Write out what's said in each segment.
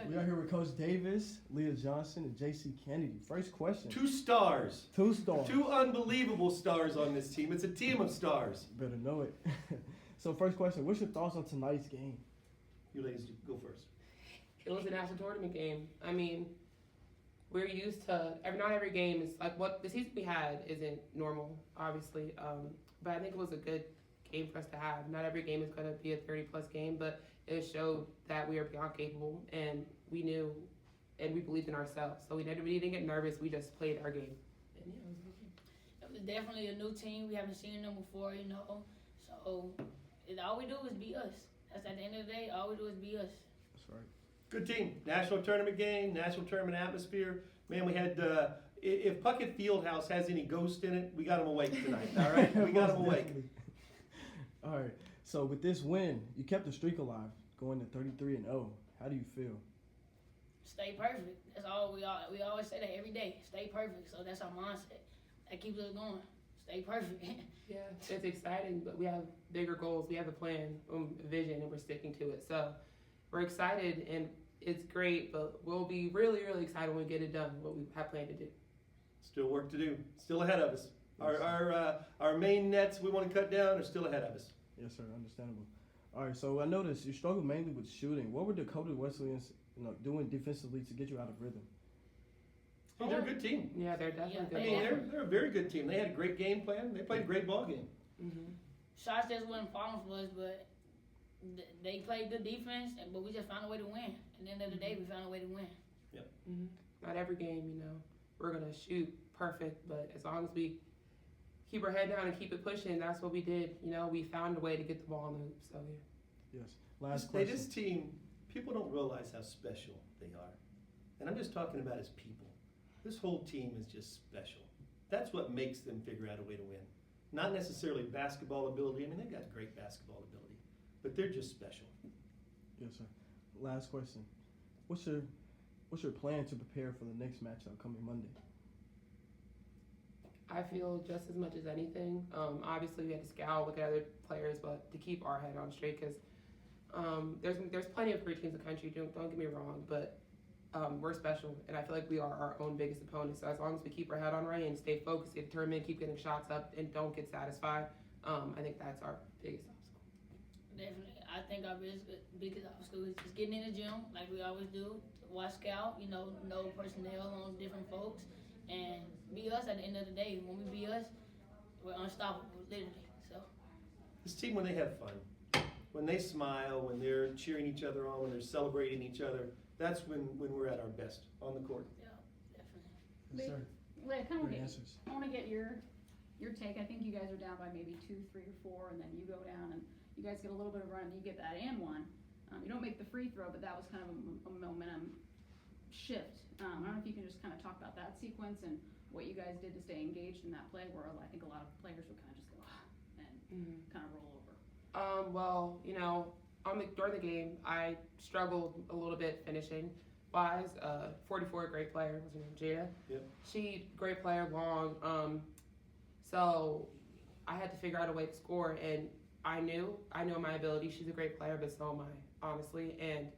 We are here with Coach Davis, Leah Johnson, and Jaicia Canady. First question. 2 stars. 2 stars. 2 unbelievable stars on this team. It's a team of stars. Better know it. So first question, what's your thoughts on tonight's game? You ladies go first. It was a national tournament game. I mean, we're used to, not every game is like what the season we had isn't normal, obviously. But I think it was a good game for us to have. Not every game is going to be a 30-plus game, but it showed that we are beyond capable, and we knew and we believed in ourselves. So we didn't get nervous. We just played our game. And yeah, it was a good game. It was definitely a new team. We haven't seen them before, you know. So all we do is be us. That's at the end of the day, all we do is be us. That's right. Good team. National tournament game, national tournament atmosphere. Man, we had, if Puckett Field House has any ghost in it, we got them awake tonight, all right? We got them awake. All right. So with this win, you kept the streak alive, going to 33-0. How do you feel? Stay perfect. That's all we always say that every day. Stay perfect. So that's our mindset. That keeps us going. Stay perfect. Yeah, it's exciting, but we have bigger goals. We have a plan, a vision, and we're sticking to it. So we're excited, and it's great, but we'll be really, really excited when we get it done, what we have planned to do. Still work to do. Still ahead of us. Our main nets we want to cut down are still ahead of us. Yes, sir. Understandable. All right. So I noticed you struggled mainly with shooting. What were Dakota Wesleyans doing defensively to get you out of rhythm? Oh, they're a good team. Yeah, they're definitely Yeah, good. I mean, they're a very good team. They had a great game plan. They played a great ball game. Mm-hmm. Shots just wasn't falling for us, but they played good defense, but we just found a way to win. At the end of the day, we found a way to win. Yep. Mm-hmm. Not every game, we're going to shoot perfect, but as long as we keep our head down and keep it pushing, that's what we did. We found a way to get the ball in the hoop, so yeah. Yes. Last question. This team, people don't realize how special they are. And I'm just talking about as people. This whole team is just special. That's what makes them figure out a way to win. Not necessarily basketball ability. I mean, they've got great basketball ability, but they're just special. Yes, sir. Last question. What's your plan to prepare for the next matchup coming Monday? I feel just as much as anything. Obviously, we had to scout, look at other players, but to keep our head on straight, because there's plenty of great teams in the country. Don't get me wrong, but we're special, and I feel like we are our own biggest opponent. So as long as we keep our head on right and stay focused, stay determined, keep getting shots up, and don't get satisfied, I think that's our biggest obstacle. Definitely. I think our biggest obstacle is just getting in the gym like we always do, watch scout, know personnel on different folks, and be us at the end of the day. When we be us, we're unstoppable, literally. So This team, when they have fun, when they smile, when they're cheering each other on, when they're celebrating each other, that's when we're at our best on the court. yeah, definitely. Yes, sir. Leah, Great answers. I want to get your take. I think you guys are down by maybe 2, 3, or 4, and then you go down and you guys get a little bit of run and you get that and one. You don't make the free throw, but that was kind of a momentum shift. I don't know if you can just kind of talk about that sequence and what you guys did to stay engaged in that play, where I think a lot of players would kind of just go and kind of roll over. Well, during the game, I struggled a little bit finishing wise. 44, great player, was her name, Jada? Yep. She, great player, long. So I had to figure out a way to score, and I know my ability. She's a great player, but so am I, honestly. And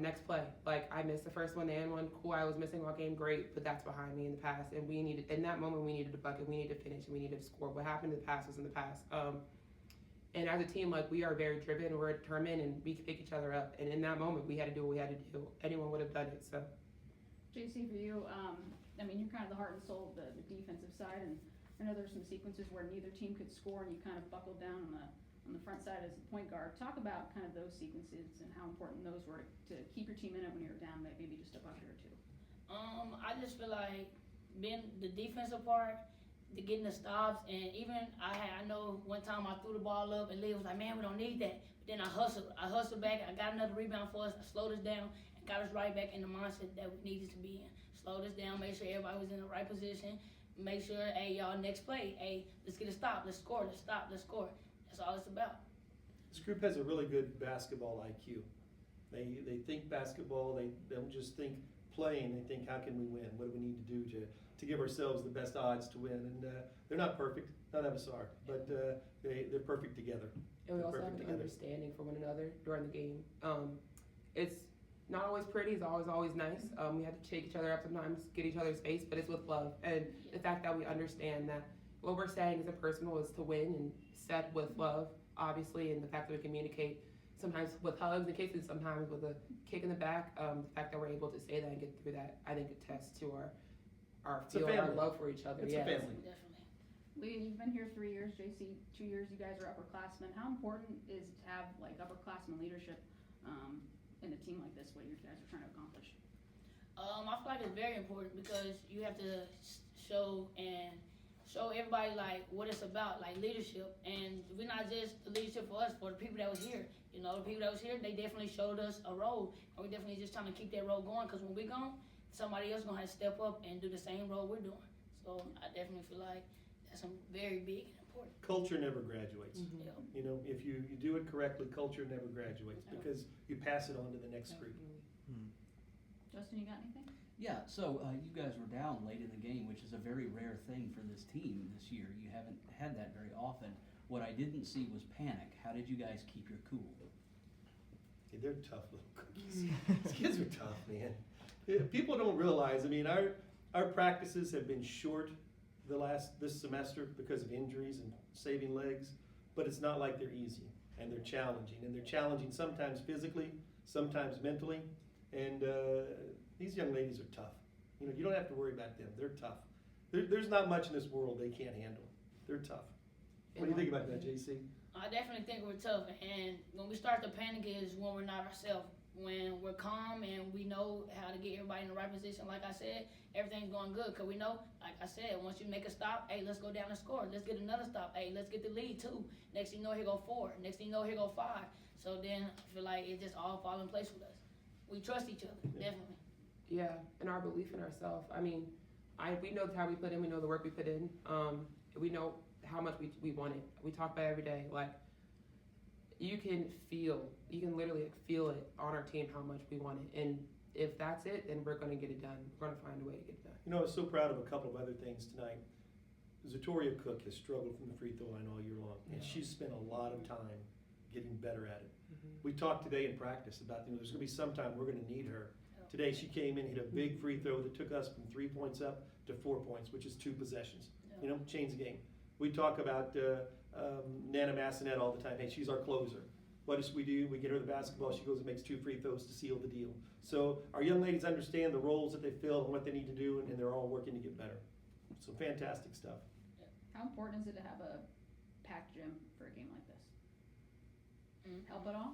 next play, I missed the first one and one. Cool, I was missing all game, great, but that's behind me in the past. And in that moment, we needed a bucket. We needed to finish, and we needed to score. What happened in the past was in the past. And as a team, we are very driven, we're determined, and we can pick each other up. And in that moment, we had to do what we had to do. Anyone would have done it, so. JC, for you, you're kind of the heart and soul of the defensive side, and I know there's some sequences where neither team could score, and you kind of buckled down on the front side as the point guard. Talk about kind of those sequences and how important those were to keep your team in it when you were down maybe just a bucket or two. I just feel like being the defensive part, to getting the stops, and even I know one time I threw the ball up and Leah was like, man, we don't need that. But then I hustled back, I got another rebound for us, I slowed us down and got us right back in the mindset that we needed to be in. Slowed us down, make sure everybody was in the right position, make sure, hey, y'all, next play, hey, let's get a stop, let's score, let's stop, let's score. That's all it's about. This group has a really good basketball IQ. They think basketball, they don't just think playing, they think how can we win? What do we need to do to give ourselves the best odds to win? And they're not perfect, none of us are, but they're perfect together. And we They're also have perfect an together. understanding for one another during the game. It's not always pretty. It's always nice. We had to shake each other up sometimes, get each other's space, but it's with love. And the fact that we understand that what we're saying as a personal is to win and set with love, obviously, and the fact that we communicate sometimes with hugs in cases, sometimes with a kick in the back. The fact that we're able to say that and get through that, I think attests to our love for each other. It's yes. a family. Definitely. Leah, you've been here 3 years, JC 2 years, you guys are upperclassmen. How important is it to have like upperclassmen leadership in a team like this, what you guys are trying to accomplish? I feel like it's very important because you have to show everybody like what it's about, like leadership. And we're not just the leadership for us, for the people that was here. You know, the people that was here, they definitely showed us a role, and we definitely just trying to keep that role going. Because when we gone, somebody else gonna have to step up and do the same role we're doing. So I definitely feel like that's very big and important. Culture never graduates. Mhm. Yeah. You know, if you do it correctly, culture never graduates because you pass it on to the next group. Justin, you got anything? Yeah, so you guys were down late in the game, which is a very rare thing for this team this year. You haven't had that very often. What I didn't see was panic. How did you guys keep your cool? Yeah, they're tough little cookies. These kids are tough, man. Yeah, people don't realize. I mean, our practices have been short this semester because of injuries and saving legs, but it's not like they're easy, and they're challenging sometimes physically, sometimes mentally, and these young ladies are tough. You know, you don't have to worry about them. They're tough. There's not much in this world they can't handle. They're tough. What do you think about that, JC? I definitely think we're tough, and when we start to panic is when we're not ourselves. When we're calm and we know how to get everybody in the right position, like I said, everything's going good. Because we know, like I said, once you make a stop, hey, let's go down and score. Let's get another stop. Hey, let's get the lead, too. Next thing you know, here go 4. Next thing you know, here go 5. So then I feel like it just all fall in place with us. We trust each other, definitely. Yeah, and our belief in ourselves. I mean, we know the time we put in. We know the work we put in. We know how much we want it. We talk about it every day. Like, you can literally feel it on our team how much we want it. And if that's it, then we're going to get it done. We're going to find a way to get it done. You know, I was so proud of a couple of other things tonight. Zatoria Cook has struggled from the free throw line all year long, and she's spent a lot of time getting better at it. We talked today in practice about, you know, there's going to be some time we're going to need her. Today she came in, hit a big free throw that took us from 3 points up to 4 points, which is 2 possessions. You know, change the game. We talk about Nana Massanet all the time. Hey, she's our closer. What does we do? We get her the basketball. She goes and makes 2 free throws to seal the deal. So our young ladies understand the roles that they fill and what they need to do, and they're all working to get better. So fantastic stuff. How important is it to have a packed gym for a game like this? Help at all?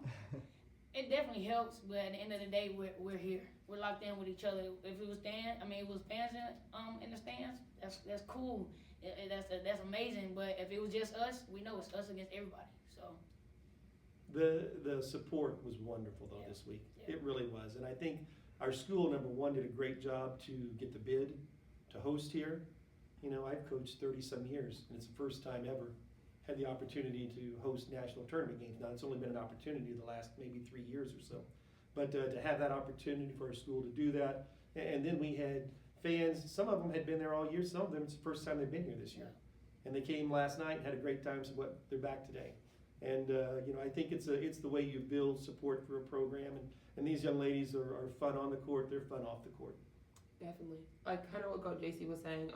It definitely helps, but at the end of the day, we're here. We're locked in with each other. If it was fans in the stands, that's cool. That's amazing. But if it was just us, we know it's us against everybody. So The support was wonderful though this week. Yeah. It really was, and I think our school, number one, did a great job to get the bid to host here. You know, I've coached 30-some years, and it's the first time ever had the opportunity to host national tournament games. Now, it's only been an opportunity the last maybe 3 years or so. But to have that opportunity for our school to do that, and then we had fans, some of them had been there all year, some of them it's the first time they've been here this year. And they came last night and had a great time, so they're back today. And you know, I think it's the way you build support for a program, and these young ladies are fun on the court, they're fun off the court. Definitely. Like kind of what Coach JC was saying,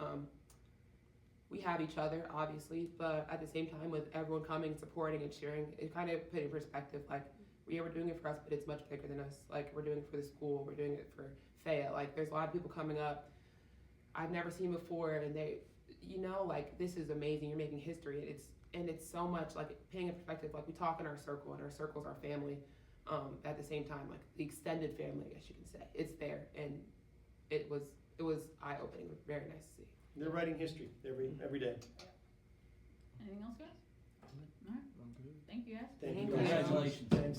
we have each other, obviously, but at the same time, with everyone coming, supporting, and cheering, it kind of put in perspective, like, we're doing it for us, but it's much bigger than us. Like, we're doing it for the school, we're doing it for Fayette. Like, there's a lot of people coming up I've never seen before, and they, you know, like, this is amazing, you're making history. It's so much, like, paying in perspective, like, we talk in our circle, and our circle's our family, at the same time, like, the extended family, I guess you can say. It's there, and it was eye-opening. It was very nice to see. They're writing history every day. Anything else, guys? All right. Thank you, guys. Thank you. Thank you. Congratulations. Thanks.